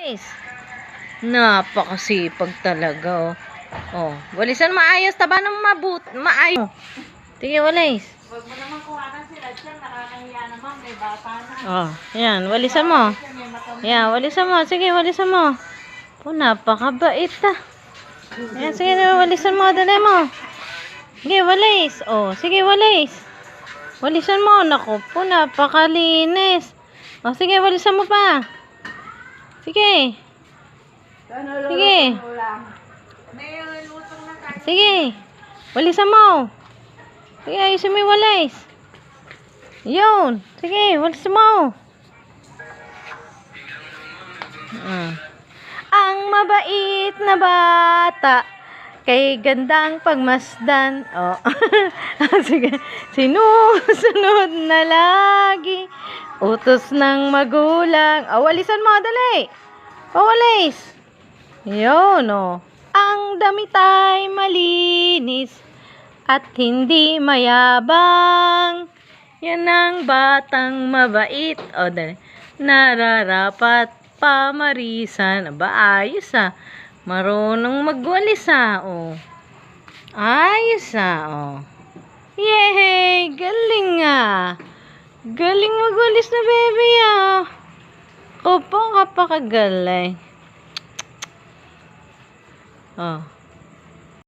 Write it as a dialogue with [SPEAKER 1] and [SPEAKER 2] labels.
[SPEAKER 1] Guys, napakasipag talaga, oh. Oh, walisan maayos, taba ng maayos. Sige, walis.
[SPEAKER 2] Huwag mo naman kuhanan sila siya, nakakahiya naman, may bata na.
[SPEAKER 1] Oh, yan, walisan mo. Yan, walisan mo. Sige, walisan mo. Oh, napakabait ah. Yan, sige, walisan mo, dali mo. Sige, walis. Oh, sige, walis. Walisan mo. Naku po, napakalinis. Oh, sige, walisan mo pa. Sige. Sige. Sige. Walisan mo. Sige, ayusin mo yung walis. Yun. Sige, walisan mo. Ang mabait na bata kay gandang pagmasdan. Oh. Sige. Sinusunod na lagi utos ng magulang. Oh, walisan mo, dali. Oh, walis. Yun, oh. Ang damit ay malinis at hindi mayabang. Yan ang batang mabait. O, dali. Nararapat pamarisan. Aba, ayos ah. Marunong magwalis ah. O. Ayos ah. O. Yehey! Galing ah. Galing magwalis na baby ah. Opo, kapakagaling. Oh.